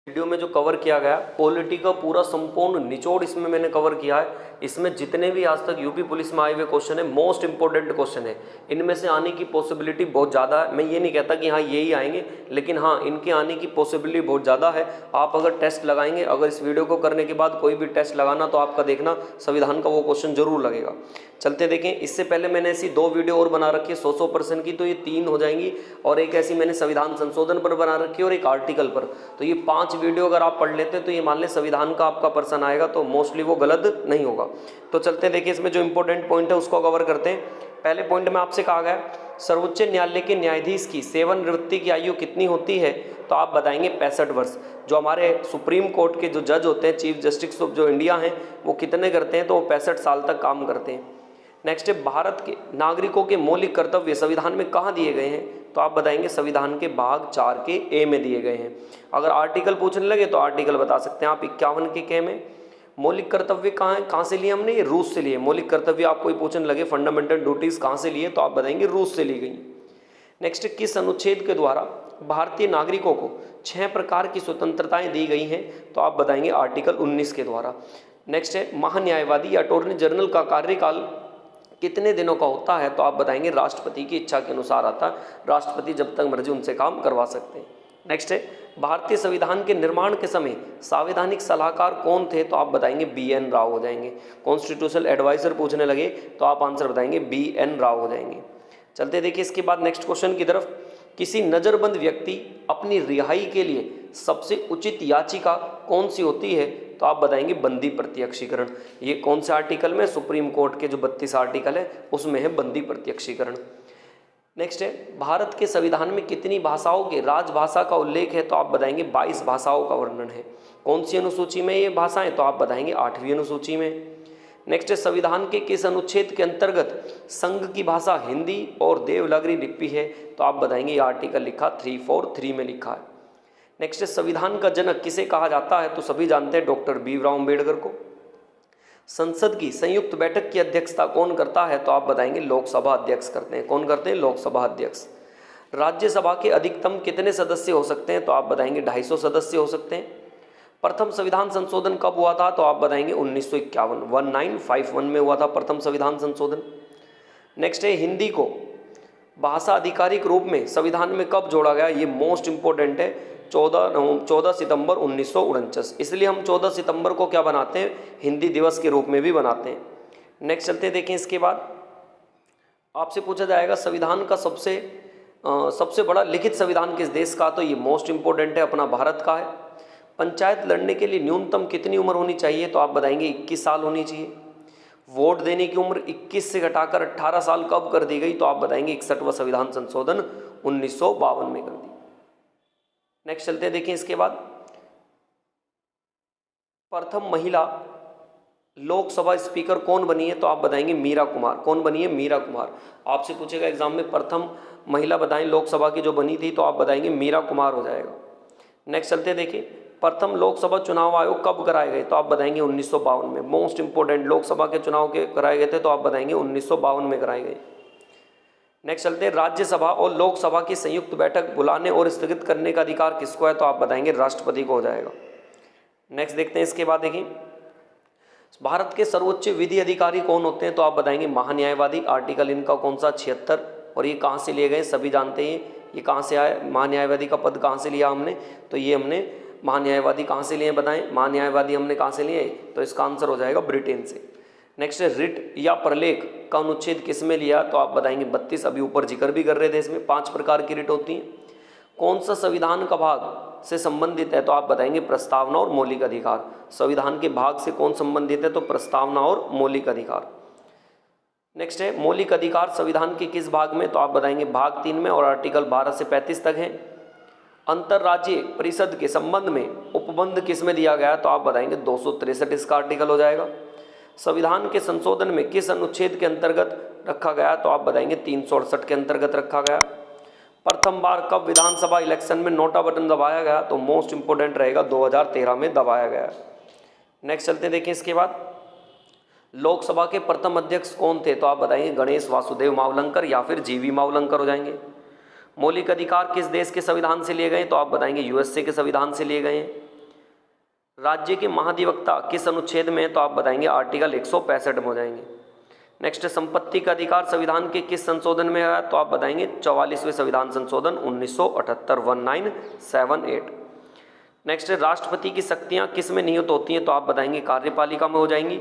Video में जो cover किया गया पॉलिटी का पूरा संपूर्ण निचोड़ इसमें मैंने कवर किया है। इसमें जितने भी आज तक यूपी पुलिस में आए हुए क्वेश्चन है, मोस्ट इंपॉर्टेंट क्वेश्चन है। इनमें से आने की पॉसिबिलिटी बहुत ज़्यादा है। मैं ये नहीं कहता कि हाँ यही आएंगे, लेकिन हाँ इनके आने की पॉसिबिलिटी बहुत ज़्यादा है। आप अगर टेस्ट लगाएंगे, अगर इस वीडियो को करने के बाद कोई भी टेस्ट लगाना, तो आपका देखना संविधान का वो क्वेश्चन जरूर लगेगा। चलते देखें, इससे पहले मैंने ऐसी 2 वीडियो और बना रखी है 100% की, तो ये 3 हो जाएंगी। और एक ऐसी मैंने संविधान संशोधन पर बना रखी है और एक आर्टिकल पर। तो ये 5 वीडियो अगर आप पढ़ लेते हैं तो ये मान लें संविधान का आपका पर्सन आएगा, तो मोस्टली वो गलत नहीं होगा। तो चलते देखिए, इसमें जो इंपॉर्टेंट पॉइंट है उसको कवर करते हैं। पहले पॉइंट में आपसे कहा गया सर्वोच्च न्यायालय के न्यायाधीश की सेवानिवृत्ति की आयु कितनी होती है, तो आप बताएंगे 65 वर्ष। जो हमारे सुप्रीम कोर्ट के जो जज होते हैं, चीफ जस्टिस ऑफ जो इंडिया हैं, वो कितने करते हैं, तो वो 65 साल तक काम करते हैं। नेक्स्ट है, भारत के नागरिकों के मौलिक कर्तव्य संविधान में कहाँ दिए गए हैं, तो आप बताएंगे संविधान के भाग 4 के ए में दिए गए हैं। अगर आर्टिकल पूछने लगे तो आर्टिकल बता सकते हैं आप 51 के के में। मौलिक कर्तव्य कहाँ है, कहाँ से लिए हमने, ये रूस से लिए। मौलिक कर्तव्य आप कोई पूछने लगे फंडामेंटल ड्यूटीज कहाँ से लिए, तो आप बताएंगे रूस से ली गई। नेक्स्ट, किस अनुच्छेद के द्वारा भारतीय नागरिकों को 6 प्रकार की स्वतंत्रताएं दी गई हैं, तो आप बताएंगे आर्टिकल 19 के द्वारा। नेक्स्ट है, महान्यायवादी या अटॉर्नी जनरल का कार्यकाल कितने दिनों का होता है, तो आप बताएंगे राष्ट्रपति की इच्छा के अनुसार आता है। राष्ट्रपति जब तक मर्जी उनसे काम करवा सकते हैं। नेक्स्ट है, भारतीय संविधान के निर्माण के समय संवैधानिक सलाहकार कौन थे, तो आप बताएंगे BN राव हो जाएंगे। कॉन्स्टिट्यूशनल एडवाइजर पूछने लगे तो आप आंसर बताएंगे BN राव हो जाएंगे। चलते देखिए इसके बाद नेक्स्ट क्वेश्चन की तरफ। किसी नजरबंद व्यक्ति अपनी रिहाई के लिए सबसे उचित याचिका कौन सी होती है, तो आप बताएंगे बंदी प्रत्यक्षीकरण। ये कौन से आर्टिकल में, सुप्रीम कोर्ट के जो 32 आर्टिकल है उसमें है बंदी प्रत्यक्षीकरण। नेक्स्ट है, भारत के संविधान में कितनी भाषाओं के राजभाषा का उल्लेख है, तो आप बताएंगे 22 भाषाओं का वर्णन है। कौन सी अनुसूची में ये भाषाएं, तो आप बताएंगे 8वीं अनुसूची में। नेक्स्ट है, संविधान के किस अनुच्छेद के अंतर्गत संघ की भाषा हिंदी और देवनागरी लिपि है, तो आप बताएंगे ये आर्टिकल लिखा 343 में लिखा है। नेक्स्ट है, संविधान का जनक किसे कहा जाता है, तो सभी जानते हैं डॉक्टर भीमराव अम्बेडकर को। संसद की संयुक्त बैठक की अध्यक्षता कौन करता है, तो आप बताएंगे लोकसभा अध्यक्ष करते हैं। कौन करते हैं, लोकसभा अध्यक्ष। राज्यसभा के अधिकतम कितने सदस्य हो सकते हैं, तो आप बताएंगे 250 सदस्य हो सकते हैं। प्रथम संविधान संशोधन कब हुआ था, तो आप बताएंगे 1951 1951 में हुआ था प्रथम संविधान संशोधन। नेक्स्ट है, हिंदी को भाषा आधिकारिक रूप में संविधान में कब जोड़ा गया, ये मोस्ट इंपोर्टेंट है, 14 सितंबर 1949। इसलिए हम 14 सितंबर को क्या बनाते हैं, हिंदी दिवस के रूप में भी बनाते हैं। नेक्स्ट चलते देखें, इसके बाद आपसे पूछा जाएगा संविधान का सबसे बड़ा लिखित संविधान किस देश का, तो ये मोस्ट इंपोर्टेंट है, अपना भारत का है। पंचायत लड़ने के लिए न्यूनतम कितनी उम्र होनी चाहिए, तो आप बताएंगे 21 साल होनी चाहिए। वोट देने की उम्र 21 से घटाकर 18 साल कब कर दी गई, तो आप बताएंगे 61वां संविधान संशोधन 1952 में कर दी। नेक्स्ट चलते देखें, इसके बाद प्रथम महिला लोकसभा स्पीकर कौन बनी है, तो आप बताएंगे मीरा कुमार। कौन बनी है, मीरा कुमार। आपसे पूछेगा एग्जाम में प्रथम महिला बताएं लोकसभा की जो बनी थी, तो आप बताएंगे मीरा कुमार हो जाएगा। नेक्स्ट चलते देखिए, प्रथम लोकसभा चुनाव आयोग कब कराए गए, तो आप बताएंगे 1952 में। मोस्ट इंपोर्टेंट, लोकसभा के चुनाव के कराए गए थे, तो आप बताएंगे 1952 में कराए गए। नेक्स्ट चलते हैं, राज्यसभा और लोकसभा की संयुक्त बैठक बुलाने और स्थगित करने का अधिकार किसको है, तो आप बताएंगे राष्ट्रपति को हो जाएगा। नेक्स्ट देखते हैं, इसके बाद देखिए भारत के सर्वोच्च विधि अधिकारी कौन होते हैं, तो आप बताएंगे महान्यायवादी। आर्टिकल इनका कौन सा, 76। और ये कहाँ से लिए गए, सभी जानते हैं ये कहाँ से आए, महान्यायवादी का पद कहाँ से लिया हमने, तो ये हमने महान्यायवादी कहाँ से लिए बताएं, महान्यायवादी हमने कहाँ से लिए, तो इसका आंसर हो जाएगा ब्रिटेन से। नेक्स्ट है, रिट या प्रलेख का अनुच्छेद किस में लिया, तो आप बताएंगे 32। अभी ऊपर जिक्र भी कर रहे थे, इसमें 5 प्रकार की रिट होती हैं। कौन सा संविधान का भाग से संबंधित है, तो आप बताएंगे प्रस्तावना और मौलिक अधिकार। संविधान के भाग से कौन संबंधित है, तो प्रस्तावना और मौलिक अधिकार। नेक्स्ट है, मौलिक अधिकार संविधान के किस भाग में, तो आप बताएंगे भाग 3 में, और आर्टिकल 12 से 35 तक है। अंतर्राज्यीय परिषद के संबंध में उपबंध किस में दिया गया, तो आप बताएंगे 263 इसका आर्टिकल हो जाएगा। संविधान के संशोधन में किस अनुच्छेद के अंतर्गत रखा गया, तो आप बताएंगे 368 के अंतर्गत रखा गया। प्रथम बार कब विधानसभा इलेक्शन में नोटा बटन दबाया गया, तो मोस्ट इंपोर्टेंट रहेगा 2013 में दबाया गया। नेक्स्ट चलते देखिए, इसके बाद लोकसभा के प्रथम अध्यक्ष कौन थे, तो आप बताएंगे गणेश वासुदेव मावलंकर या फिर GV मावलंकर हो जाएंगे। मौलिक अधिकार किस देश के संविधान से लिए गए, तो आप बताएंगे USA के संविधान से लिए गए हैं। राज्य के महाधिवक्ता किस अनुच्छेद में है, तो आप बताएंगे आर्टिकल 165 में हो जाएंगे। नेक्स्ट, संपत्ति का अधिकार संविधान के किस संशोधन में है, तो आप बताएंगे 44वें संविधान संशोधन 1978 1978। नेक्स्ट, राष्ट्रपति की शक्तियां किस में निहित होती हैं, तो आप बताएंगे कार्यपालिका में हो जाएंगी।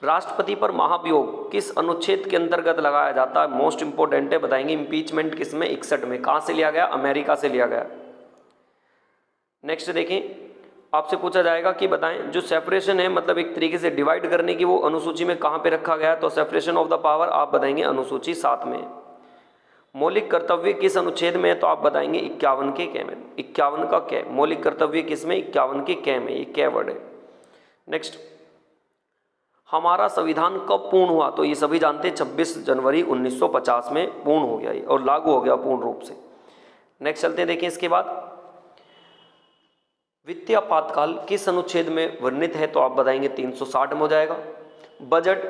राष्ट्रपति पर महाभियोग किस अनुच्छेद के अंतर्गत लगाया जाता है, मोस्ट इंपोर्टेंट है, बताएंगे इम्पीचमेंट किस में, 61 में। कहाँ से लिया गया, अमेरिका से लिया गया। नेक्स्ट देखें, आपसे पूछा जाएगा कि बताएं जो सेपरेशन है, मतलब एक तरीके से डिवाइड करने की, वो अनुसूची में कहाँ पे रखा गया है, तो सेपरेशन ऑफ द पावर आप बताएंगे अनुसूची 7 में। मौलिक कर्तव्य किस अनुच्छेद में है, तो आप बताएंगे 51 के क में। 51 का क, मौलिक कर्तव्य किस में, 51 के क में, ये क वर्ड है। नेक्स्ट, हमारा संविधान कब पूर्ण हुआ, तो ये सभी जानते हैं 26 जनवरी 1950 में पूर्ण हो गया ये और लागू हो गया पूर्ण रूप से। नेक्स्ट चलते हैं, देखें इसके बाद वित्तीय आपातकाल किस अनुच्छेद में वर्णित है, तो आप बताएंगे 360 में हो जाएगा। बजट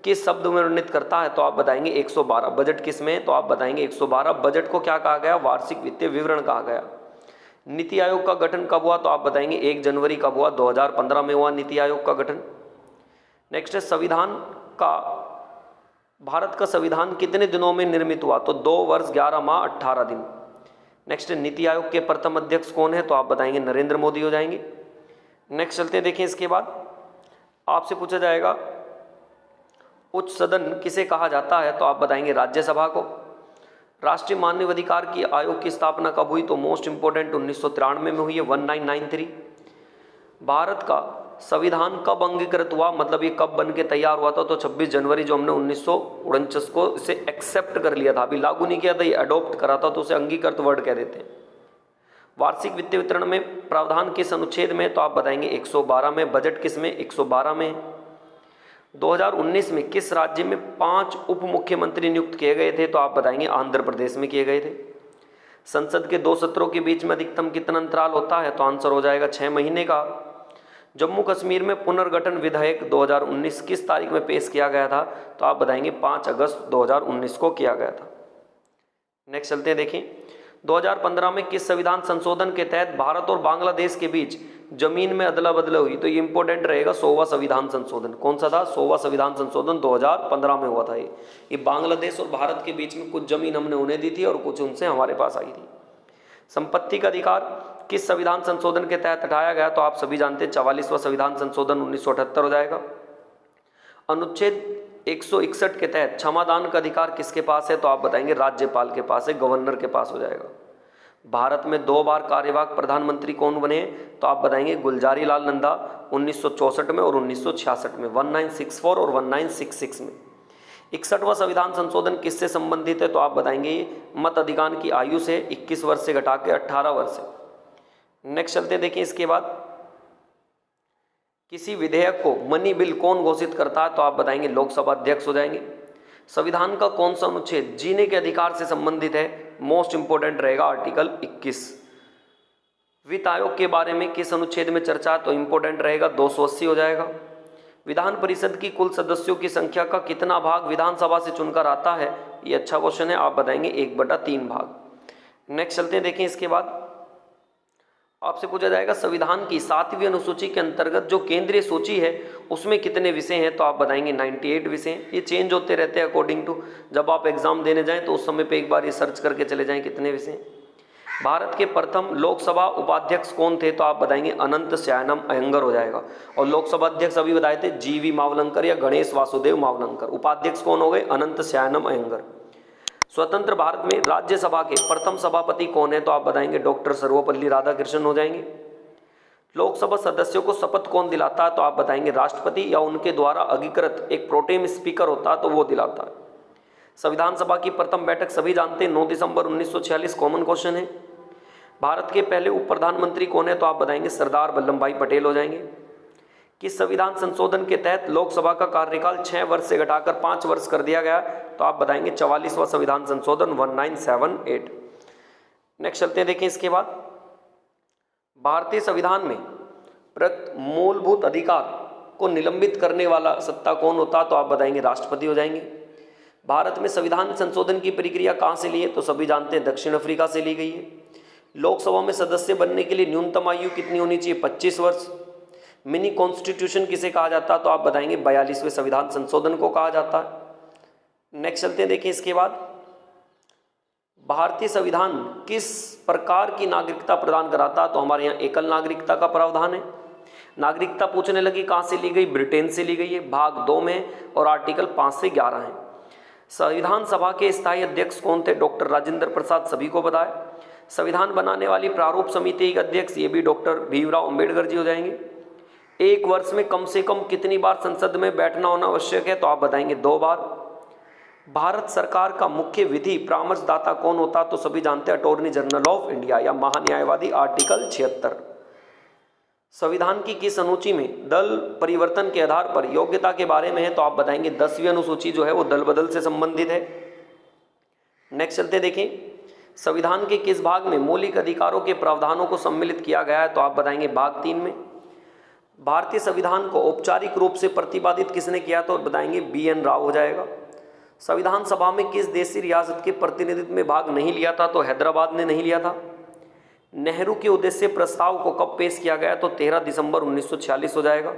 किस शब्द में वर्णित करता है, तो आप बताएंगे 112। बजट किस में, तो आप बताएंगे 112। बजट को क्या कहा गया, वार्षिक वित्तीय विवरण कहा गया। नीति आयोग का गठन कब हुआ, तो आप बताएंगे 1 जनवरी कब हुआ, 2015 में हुआ नीति आयोग का गठन। नेक्स्ट है संविधान का, भारत का संविधान कितने दिनों में निर्मित हुआ, तो 2 वर्ष 11 माह 18 दिन। नेक्स्ट, नीति आयोग के प्रथम अध्यक्ष कौन है, तो आप बताएंगे नरेंद्र मोदी हो जाएंगे। नेक्स्ट चलते हैं, देखें इसके बाद आपसे पूछा जाएगा उच्च सदन किसे कहा जाता है, तो आप बताएंगे राज्यसभा को। राष्ट्रीय मानवाधिकार की आयोग की स्थापना कब हुई, तो मोस्ट इंपोर्टेंट 1993 में हुई है, 1993। भारत का संविधान कब अंगीकृत हुआ, मतलब ये कब बन के तैयार हुआ था, तो 26 जनवरी जो हमने 1949 को इसे एक्सेप्ट कर लिया था, अभी लागू नहीं किया था, ये अडॉप्ट करा था, तो उसे अंगीकृत वर्ड कह देते हैं। वार्षिक वित्तीय वितरण में प्रावधान किस अनुच्छेद में, तो आप बताएंगे 112 में। बजट किस में, 112 में। 2019 में किस राज्य में 5 उप मुख्यमंत्री नियुक्त किए गए थे, तो आप बताएंगे आंध्र प्रदेश में किए गए थे। संसद के 2 सत्रों के बीच में अधिकतम कितना अंतराल होता है, तो आंसर हो जाएगा 6 महीने का। जम्मू कश्मीर में पुनर्गठन विधेयक 2019 किस तारीख में पेश किया गया था, तो आप बताएंगे 5 अगस्त 2019 को किया गया था। नेक्स्ट चलते हैं, देखें 2015 में किस संविधान संशोधन के तहत भारत और बांग्लादेश के बीच जमीन में अदला बदला हुई, तो ये इंपॉर्टेंट रहेगा 100वां संविधान संशोधन। कौन सा था, 100वां संविधान संशोधन 2015 में हुआ था। ये बांग्लादेश और भारत के बीच में कुछ जमीन हमने उन्हें दी थी और कुछ उनसे हमारे पास आई थी। संपत्ति का अधिकार किस संविधान संशोधन के तहत हटाया गया, तो आप सभी जानते हैं 44वां संविधान संशोधन 1978 हो जाएगा। अनुच्छेद 161 के तहत क्षमादान का अधिकार किसके पास है, तो आप बताएंगे राज्यपाल के पास है, गवर्नर के पास हो जाएगा। भारत में 2 बार कार्यवाहक प्रधानमंत्री कौन बने, तो आप बताएंगे गुलजारी लाल नंदा 1964 में और 1966 में, 1964 और 1966 में। 61वां संविधान संशोधन किससे संबंधित है, तो आप बताएंगे मत अधिकार की आयु से 21 वर्ष से घटा के 18 वर्ष है। नेक्स्ट चलते हैं, देखिए इसके बाद किसी विधेयक को मनी बिल कौन घोषित करता है, तो आप बताएंगे लोकसभा अध्यक्ष हो जाएंगे। संविधान का कौन सा अनुच्छेद जीने के अधिकार से संबंधित है, मोस्ट इंपोर्टेंट रहेगा आर्टिकल 21। वित्त आयोग के बारे में किस अनुच्छेद में चर्चा है, तो इंपोर्टेंट रहेगा 280 हो जाएगा। विधान परिषद की कुल सदस्यों की संख्या का कितना भाग विधानसभा से चुनकर आता है, ये अच्छा क्वेश्चन है, आप बताएंगे 1/3 भाग। नेक्स्ट चलते हैं, देखें इसके बाद आपसे पूछा जाएगा संविधान की 7वीं अनुसूची के अंतर्गत जो केंद्रीय सूची है उसमें कितने विषय हैं, तो आप बताएंगे 98 विषय। ये चेंज होते रहते हैं अकॉर्डिंग टू, जब आप एग्जाम देने जाएं तो उस समय पे एक बार ये सर्च करके चले जाएं कितने विषय। भारत के प्रथम लोकसभा उपाध्यक्ष कौन थे, तो आप बताएंगे अनंत शयनम अयंगर हो जाएगा। और लोकसभा अध्यक्ष अभी बताए थे GV मावलंकर या गणेश वासुदेव मावलंकर। उपाध्यक्ष कौन हो गए, अनंत शयनम अयंगर। स्वतंत्र भारत में राज्यसभा के प्रथम सभापति कौन है, तो आप बताएंगे डॉक्टर सर्वपल्ली राधाकृष्णन हो जाएंगे। लोकसभा सदस्यों को शपथ कौन दिलाता है, तो आप बताएंगे राष्ट्रपति या उनके द्वारा अंगीकृत एक प्रोटेम स्पीकर होता है तो वो दिलाता है। संविधान सभा की प्रथम बैठक सभी जानते हैं 9 दिसंबर 1946, कॉमन क्वेश्चन है। भारत के पहले उप प्रधानमंत्री कौन है, तो आप बताएंगे सरदार वल्लभ भाई पटेल हो जाएंगे। किस संविधान संशोधन के तहत लोकसभा का कार्यकाल 6 वर्ष से घटाकर 5 वर्ष कर दिया गया, तो आप बताएंगे 44वां संविधान संशोधन 1978। नेक्स्ट चलते हैं, देखें इसके बाद भारतीय संविधान में मूलभूत अधिकार को निलंबित करने वाला सत्ता कौन होता, तो आप बताएंगे राष्ट्रपति हो जाएंगे। भारत में संविधान संशोधन की प्रक्रिया कहाँ से ली है, तो सभी जानते हैं दक्षिण अफ्रीका से ली गई है। लोकसभा में सदस्य बनने के लिए न्यूनतम आयु कितनी होनी चाहिए, 25 वर्ष। मिनी कॉन्स्टिट्यूशन किसे कहा जाता है? तो आप बताएंगे 42वें संविधान संशोधन को कहा जाता है। नेक्स्ट चलते हैं, देखिए इसके बाद भारतीय संविधान किस प्रकार की नागरिकता प्रदान कराता है? तो हमारे यहाँ एकल नागरिकता का प्रावधान है। नागरिकता पूछने लगी कहाँ से ली गई? ब्रिटेन से ली गई है, भाग 2 में, और आर्टिकल 5 से 11 है। संविधान सभा के स्थायी अध्यक्ष कौन थे? डॉक्टर राजेंद्र प्रसाद, सभी को पता है। संविधान बनाने वाली प्रारूप समिति के अध्यक्ष ये भी डॉक्टर भीमराव अंबेडकर जी हो जाएंगे। एक वर्ष में कम से कम कितनी बार संसद में बैठना होना आवश्यक है? तो आप बताएंगे 2 बार। भारत सरकार का मुख्य विधि परामर्शदाता कौन होता? तो सभी जानते हैं अटॉर्नी जनरल ऑफ इंडिया या महान्यायवादी, आर्टिकल 76। संविधान की किस अनुसूची में दल परिवर्तन के आधार पर योग्यता के बारे में है? तो आप बताएंगे 10वीं अनुसूची जो है वो दल बदल से संबंधित है। नेक्स्ट चलते देखें, संविधान के किस भाग में मौलिक अधिकारों के प्रावधानों को सम्मिलित किया गया है? तो आप बताएंगे भाग 3 में। भारतीय संविधान को औपचारिक रूप से प्रतिपादित किसने किया? तो बताएंगे BN राव हो जाएगा। संविधान सभा में किस देशी रियासत के प्रतिनिधित्व में भाग नहीं लिया था? तो हैदराबाद ने नहीं लिया था। नेहरू के उद्देश्य प्रस्ताव को कब पेश किया गया? तो 13 दिसंबर 1946 हो जाएगा।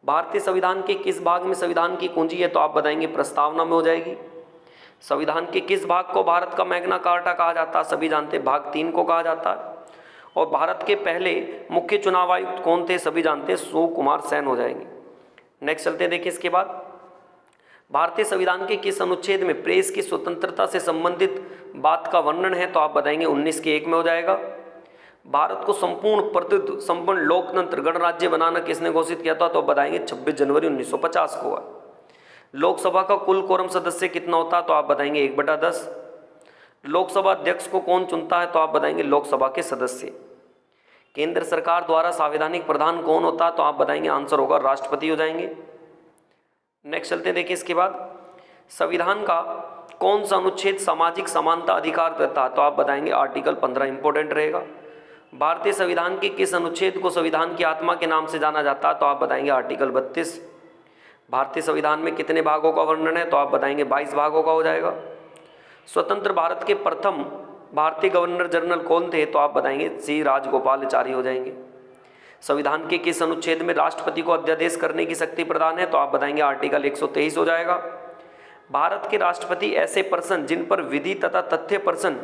भारतीय संविधान के किस भाग में संविधान की कुंजी है? तो आप बताएंगे प्रस्तावना में हो जाएगी। संविधान के किस भाग को भारत का मैग्ना कार्टा कहा जाता है? सभी जानते हैं भाग 3 को कहा जाता है। और भारत के पहले मुख्य चुनाव आयुक्त कौन थे? सभी जानते हैं सुकुमार सेन हो जाएंगे। नेक्स्ट चलते हैं, देखिए इसके बाद भारतीय संविधान के किस अनुच्छेद में प्रेस की स्वतंत्रता से संबंधित बात का वर्णन है? तो आप बताएंगे 19 के 1 में हो जाएगा। भारत को संपूर्ण प्रतिनिधित्व संपन्न लोकतंत्र गणराज्य बनाना किसने घोषित किया था? तो बताएंगे 26 जनवरी 1950 को हुआ। लोकसभा का कुल कोरम सदस्य कितना होता है? तो आप बताएंगे 1/10। लोकसभा अध्यक्ष को कौन चुनता है? तो आप बताएंगे लोकसभा के सदस्य। केंद्र सरकार द्वारा संवैधानिक प्रधान कौन होता है? तो आप बताएंगे आंसर होगा राष्ट्रपति हो जाएंगे। नेक्स्ट चलते हैं, देखिए इसके बाद संविधान का कौन सा अनुच्छेद सामाजिक समानता अधिकार देता है? तो आप बताएंगे आर्टिकल 15 इंपॉर्टेंट रहेगा। भारतीय संविधान के किस अनुच्छेद को संविधान की आत्मा के नाम से जाना जाता है? तो आप बताएंगे आर्टिकल 32। भारतीय संविधान में कितने भागों का वर्णन है? तो आप बताएंगे 22 भागों का हो जाएगा। स्वतंत्र भारत के प्रथम भारतीय गवर्नर जनरल कौन थे? तो आप बताएंगे श्री राजगोपालाचारी हो जाएंगे। संविधान के किस अनुच्छेद में राष्ट्रपति को अध्यादेश करने की शक्ति प्रदान है? तो आप बताएंगे आर्टिकल 123 हो जाएगा। भारत के राष्ट्रपति ऐसे पर्सन जिन पर विधि तथा तथ्य पर्सन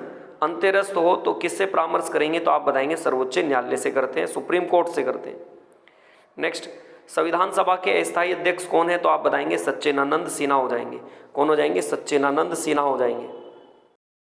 अंतरस्थ हो तो किससे परामर्श करेंगे? तो आप बताएंगे सर्वोच्च न्यायालय से करते हैं, सुप्रीम कोर्ट से करते हैं। नेक्स्ट, संविधान सभा के अस्थायी अध्यक्ष कौन है? तो आप बताएंगे सच्चिदानंद सिन्हा हो जाएंगे। कौन हो जाएंगे? सच्चिदानंद सिन्हा हो जाएंगे।